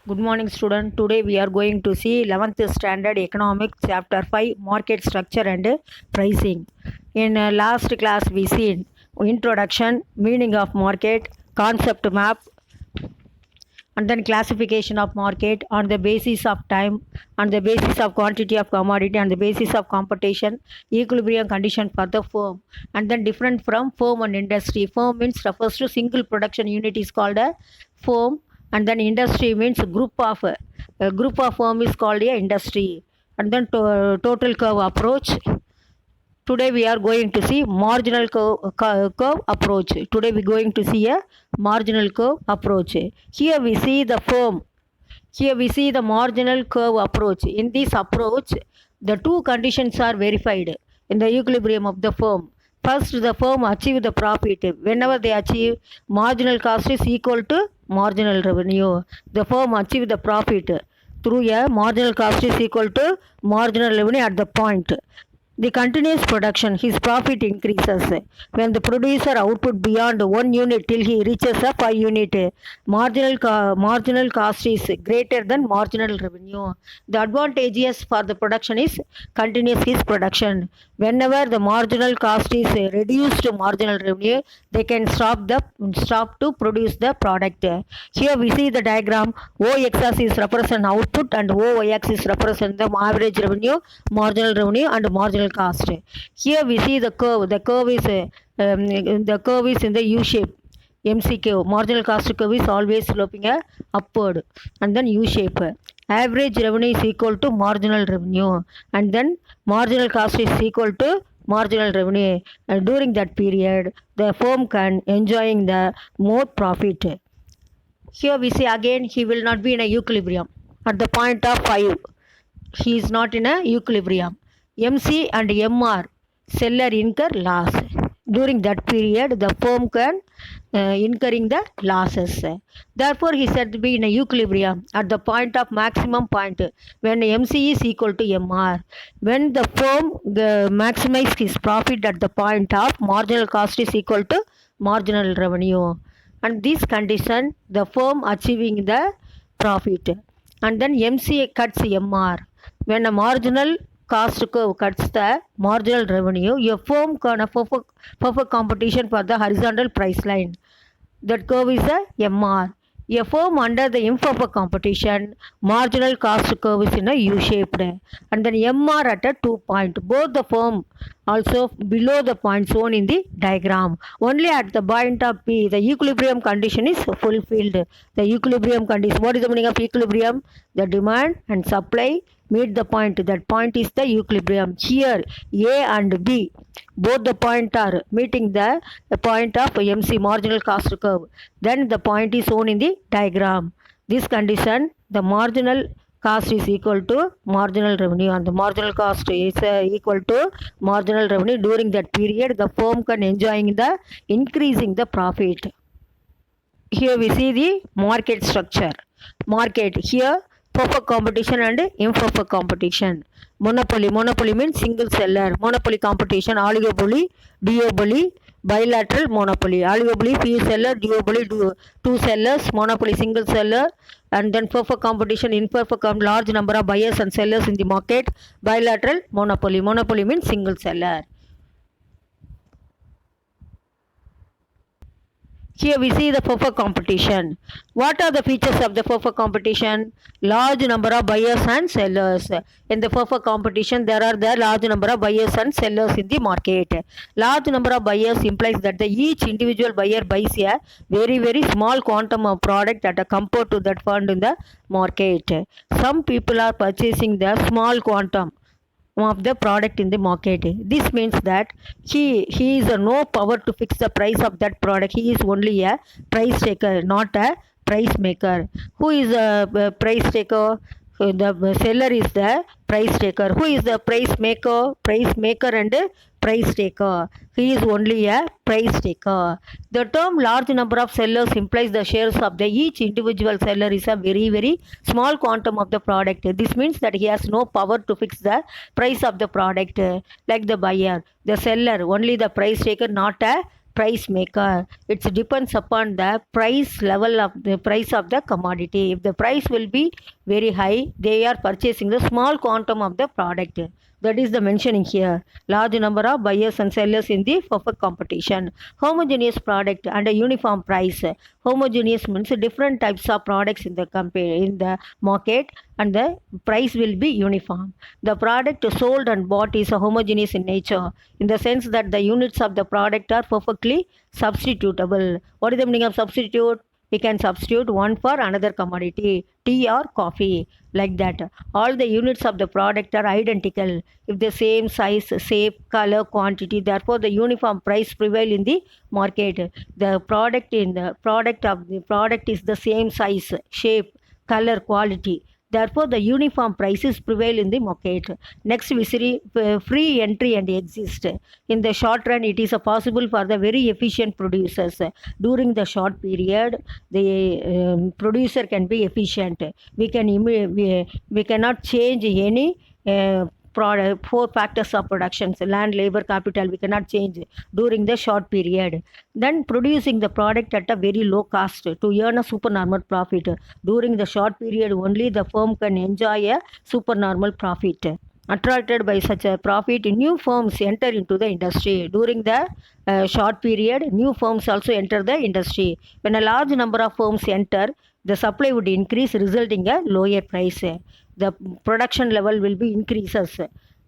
Good morning, student. Today we are going to see 11th standard economics chapter 5 market structure and pricing. In last class we seen introduction, meaning of market, concept map, and then classification of market on the basis of time, on the basis of quantity of commodity, on the basis of competition, equilibrium condition for the firm, and then different from firm and industry. Firm means refers to single production unit is called a firm, and then industry means a group of firm is called a industry, and then total curve approach. Today we are going to see marginal curve approach. Today we are going to see a marginal curve approach. Here we see the firm. Here we see the marginal curve approach. In this approach, the two conditions are verified in the equilibrium of the firm. First, the firm achieve the profit. Whenever they achieve, marginal cost is equal to marginal revenue. The firm achieve the profit through a marginal cost is equal to marginal revenue at the point. The continuous production, his profit increases. When the producer output beyond 1 unit till he reaches a 5 unit, marginal cost is greater than marginal revenue. The advantages for the production is continuous his production. Whenever the marginal cost is reduced to marginal revenue, they can stop to produce the product. Here we see the diagram. O-axis represent output and O-y-axis represent the average revenue, marginal revenue and marginal cost. Here we see the curve. The curve is in the U shape. MCQ, marginal cost curve is always sloping upward, and then U shape. Average revenue is equal to marginal revenue, and then marginal cost is equal to marginal revenue. And during that period, the firm can enjoying the more profit. Here we see again he will not be in a equilibrium at the point of 5. He is not in a equilibrium. MC and MR, seller incur loss. During that period, the firm can incurring the losses. Therefore, he said to be in a equilibrium at the point of maximum point when MC is equal to MR. When the firm maximize his profit at the point of marginal cost is equal to marginal revenue. And this condition, the firm achieving the profit. And then MC cuts MR. When a marginal cost curve cuts the marginal revenue, a firm can have perfect competition for the horizontal price line. That curve is a MR. A firm under the imperfect competition, marginal cost curve is in a U-shaped, and then MR at a 2 point. Both the firm also below the point shown in the diagram. Only at the point of P, the equilibrium condition is fulfilled. The equilibrium condition. What is the meaning of equilibrium? The demand and supply meet the point. That point is the equilibrium. Here A and B, both the point are meeting the point of MC, marginal cost curve. Then the point is shown in the diagram. This condition, the marginal cost is equal to marginal revenue, and the marginal cost is equal to marginal revenue. During that period, the firm can enjoying the increasing the profit. Here we see the market structure. Market here, perfect competition and imperfect competition. Monopoly means single seller. Monopoly competition, oligopoly, duopoly, bilateral monopoly. Oligopoly, few seller, duopoly, two sellers, monopoly, single seller, and then perfect competition, imperfect large number of buyers and sellers in the market. Bilateral monopoly. Monopoly means single seller. Here we see the perfect competition. What are the features of the perfect competition? Large number of buyers and sellers. In the perfect competition, there are the large number of buyers and sellers in the market. Large number of buyers implies that each individual buyer buys a very small quantum of product at a compared to that found in the market. Some people are purchasing the small quantum of the product in the market. This means that he is no power to fix the price of that product. He is only a price taker, not a price maker. Who is a price taker? The seller is the price taker. Who is the price maker? Price maker and price taker. He is only a price taker. The term large number of sellers implies the shares of the each individual seller is a very small quantum of the product. This means that he has no power to fix the price of the product like the buyer. The seller, only the price taker, not a price maker. It depends upon the price level of the price of the commodity. If the price will be very high, they are purchasing the small quantum of the product. That is the mentioning here. Large number of buyers and sellers in the perfect competition. Homogeneous product and a uniform price. Homogeneous means different types of products in the company in the market, and the price will be uniform. The product sold and bought is homogeneous in nature, in the sense that the units of the product are perfectly substitutable. What is the meaning of substitute? We can substitute one for another commodity, tea or coffee, like that. All the units of the product are identical if the same size, shape, color, quantity. Therefore, the uniform price prevail in the market. The product of the product is the same size, shape, color, quality. Therefore, the uniform prices prevail in the market. Next, we see free entry and exist. In the short run, it is possible for the very efficient producers. During the short period, the producer can be efficient. We cannot change any product, four factors of productions: land, labor, capital. We cannot change during the short period. Then producing the product at a very low cost to earn a supernormal profit. During the short period only, the firm can enjoy a supernormal profit. Attracted by such a profit, new firms enter into the industry. During the short period, new firms also enter the industry. When a large number of firms enter, the supply would increase, resulting in a lower price. The production level will be increases.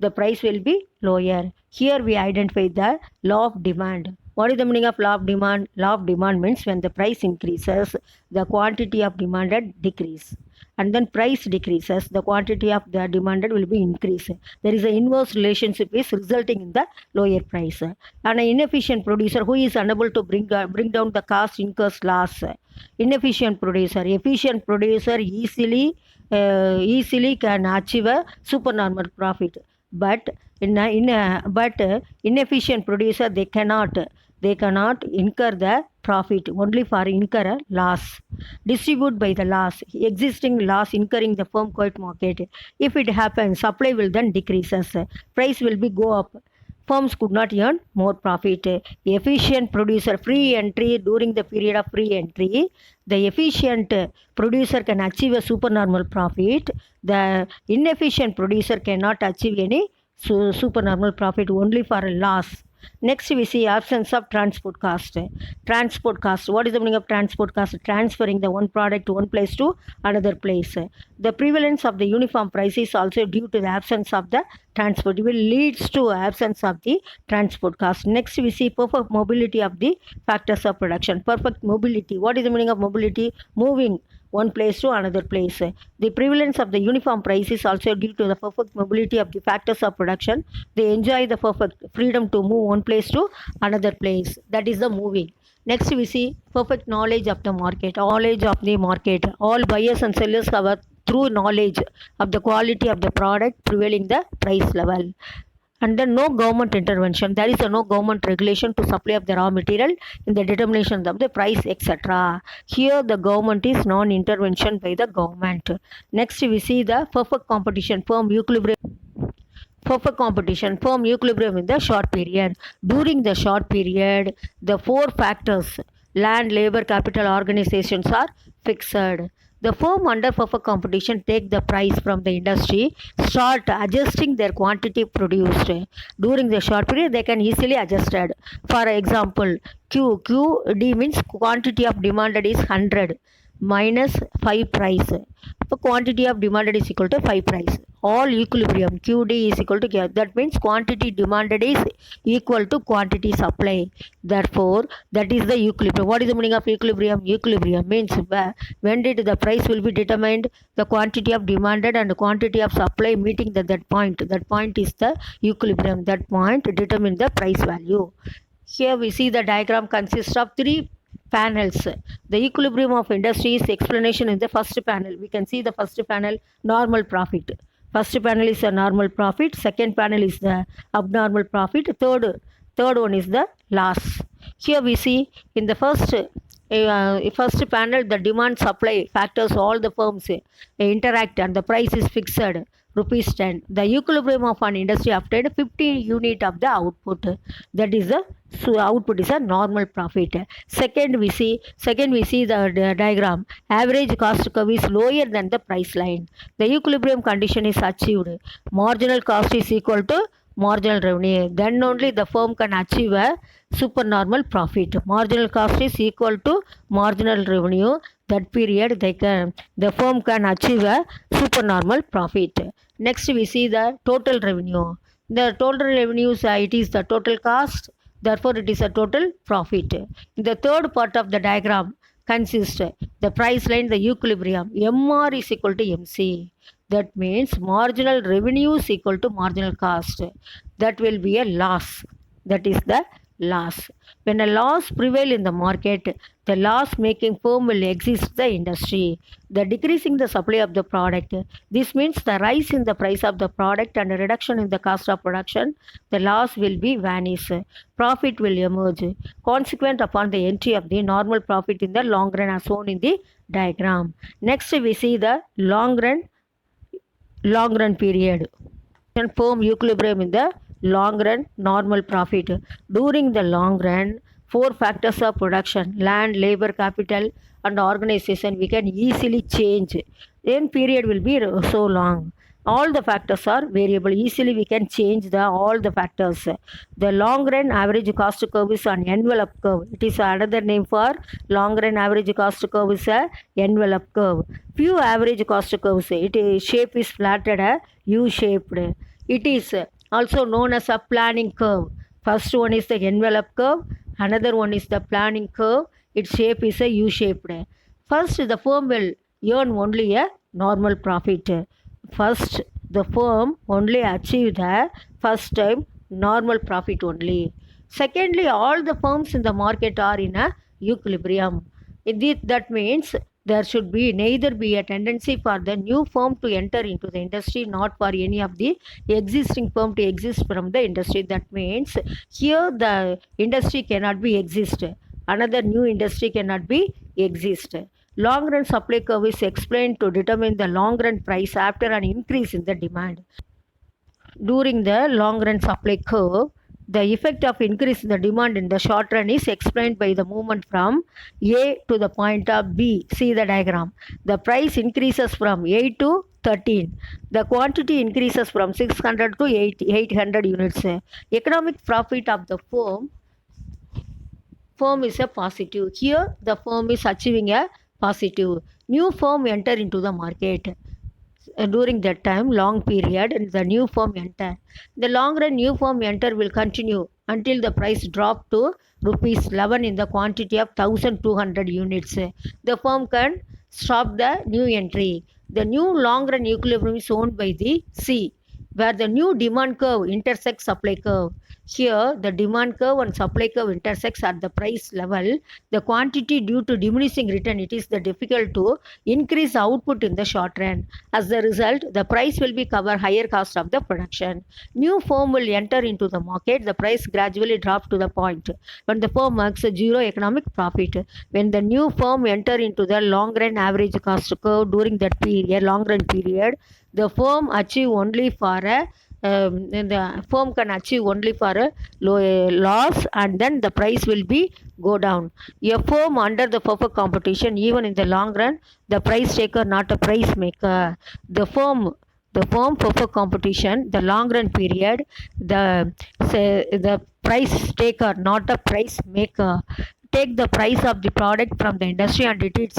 The price will be lower. Here we identify the law of demand. What is the meaning of law of demand? Law of demand means when the price increases, the quantity of demanded decrease. And then price decreases, the quantity of the demanded will be increased. There is an inverse relationship is resulting in the lower price. And an inefficient producer who is unable to bring down the cost incurs loss. Inefficient producer. Efficient producer easily can achieve a supernormal profit. But inefficient producer, they cannot incur the profit, only for incur a loss. Distribute by the loss, existing loss incurring the firm quite market. If it happens, supply will then decreases, price will be go up. Firms could not earn more profit. Efficient producer, free entry. During the period of free entry, the efficient producer can achieve a supernormal profit. The inefficient producer cannot achieve any supernormal profit, only for a loss. Next, we see absence of transport cost. Transport cost. What is the meaning of transport cost? Transferring the one product to one place to another place. The prevalence of the uniform price is also due to the absence of the transport. It will leads to absence of the transport cost. Next, we see perfect mobility of the factors of production. Perfect mobility. What is the meaning of mobility? Moving one place to another place. The prevalence of the uniform price is also due to the perfect mobility of the factors of production. They enjoy the perfect freedom to move one place to another place. That is the moving. Next, we see perfect knowledge of the market. Knowledge of the market. All buyers and sellers have a through knowledge of the quality of the product prevailing the price level. And then no government intervention. There is no government regulation to supply of the raw material in the determination of the price, etc. Here the government is non-intervention by the government. Next, we see the perfect competition, firm equilibrium. Perfect competition, firm equilibrium in the short period. During the short period, the four factors, land, labor, capital, organizations are fixed. The firm under perfect competition take the price from the industry, start adjusting their quantity produced. During the short period, they can easily adjust it. For example, QD means quantity of demanded is 100 minus 5 price. So quantity of demanded is equal to 5 price. All equilibrium, QD is equal to Q. That means quantity demanded is equal to quantity supply. Therefore, that is the equilibrium. What is the meaning of equilibrium? Equilibrium means when did the price will be determined? The quantity of demanded and quantity of supply meeting that point. That point is the equilibrium. That point determines the price value. Here we see the diagram consists of 3 panels. The equilibrium of industry is explanation in the first panel. We can see the first panel, normal profit. First panel is a normal profit. Second panel is the abnormal profit. Third one is the loss. Here we see in the first First panel, the demand supply factors all the firms interact and the price is fixed rupees 10. The equilibrium of an industry obtained 50 unit of the output. That is the output is a normal profit. Second we see the diagram. Average cost curve is lower than the price line. The equilibrium condition is achieved. Marginal cost is equal to marginal revenue. Then only the firm can achieve a supernormal profit. Marginal cost is equal to marginal revenue. That period the firm can achieve a supernormal profit. Next we see the total revenue. The total revenues, it is the total cost, therefore it is a total profit. The third part of the diagram consists the price line, the equilibrium. MR is equal to MC. That means marginal revenue is equal to marginal cost. That will be a loss. That is the loss. When a loss prevail in the market, the loss making firm will exist the industry. The decreasing the supply of the product. This means the rise in the price of the product and a reduction in the cost of production. The loss will be vanish. Profit will emerge. Consequent upon the entry of the normal profit in the long run as shown in the diagram. Next we see the long run period. And firm equilibrium in the long run normal profit. During the long run, four factors of production, land, labor, capital and organization, we can easily change. Then period will be so long. All the factors are variable. Easily we can change all the factors. The long run average cost curve is an envelope curve. It is another name for long run average cost curve is a envelope curve. Few average cost curves, shape is flatted, U-shaped. It is also known as a planning curve. First one is the envelope curve, another one is the planning curve. Its shape is a U-shaped. First, the firm will earn only a normal profit. First, the firm only achieve the first time normal profit only. Secondly, all the firms in the market are in a equilibrium. That means there should be neither be a tendency for the new firm to enter into the industry, not for any of the existing firm to exist from the industry. That means here the industry cannot be exist. Another new industry cannot be exist. Long run supply curve is explained to determine the long run price after an increase in the demand. During the long run supply curve, the effect of increase in the demand in the short run is explained by the movement from A to the point of B. See the diagram. The price increases from 8 to 13. The quantity increases from 600 to 800 units. Economic profit of the firm is a positive. Here the firm is achieving a positive. New firm enter into the market. During that time, long period, the new firm enter. The long run new firm enter will continue until the price drop to rupees 11 in the quantity of 1200 units. The firm can stop the new entry. The new long run equilibrium is owned by the C, where the new demand curve intersects supply curve. Here, the demand curve and supply curve intersects at the price level. The quantity due to diminishing return, it is the difficult to increase output in the short run. As a result, the price will be cover higher cost of the production. New firm will enter into the market. The price gradually drop to the point when the firm makes a zero economic profit. When the new firm enter into the long run average cost curve during that period, long run period, the firm achieve only for a the firm can achieve only for a loss, and then the price will be go down. A firm under the perfect competition, even in the long run, the price taker, not a price maker. The firm perfect competition, the long run period, the price taker, not a price maker. Take the price of the product from the industry and it is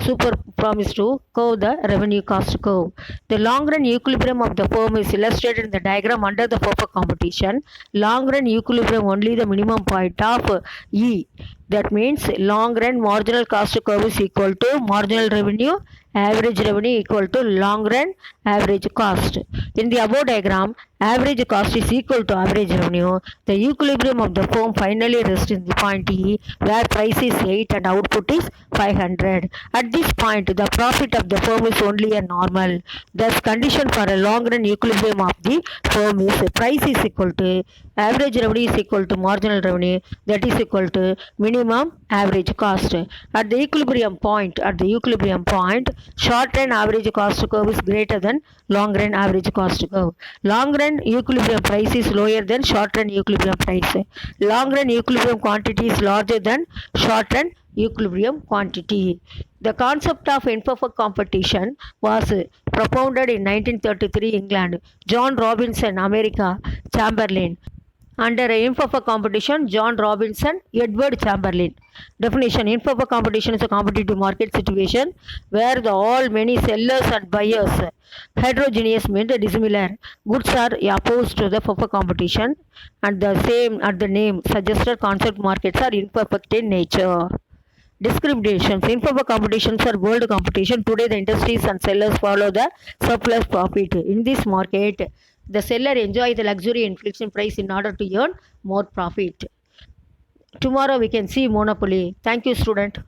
super promise to curve the revenue cost curve. The long run equilibrium of the firm is illustrated in the diagram under the perfect competition. Long run equilibrium only the minimum point of E. That means long run marginal cost curve is equal to marginal revenue, average revenue equal to long run average cost. In the above diagram, average cost is equal to average revenue. The equilibrium of the firm finally rests in the point E, where price is 8 and output is 500. At this point, the profit of the firm is only a normal. Thus, condition for a long run equilibrium of the firm is price is equal to average revenue is equal to marginal revenue, that is equal to minimum minimum average cost. At the equilibrium point, short run average cost curve is greater than long run average cost curve. Long run equilibrium price is lower than short run equilibrium price. Long run equilibrium quantity is larger than short run equilibrium quantity. The concept of imperfect competition was propounded in 1933 England. John Robinson, America, Chamberlain. Under imperfect competition, John Robinson, Edward Chamberlain. Definition: imperfect competition is a competitive market situation where all many sellers and buyers, heterogeneous means dissimilar, goods are opposed to the perfect competition, and the same at the name suggested concept markets are imperfect in nature. Descriptions: imperfect competitions are world competition. Today, the industries and sellers follow the surplus profit. In this market, the seller enjoys the luxury inflation price in order to earn more profit. Tomorrow we can see monopoly. Thank you, student.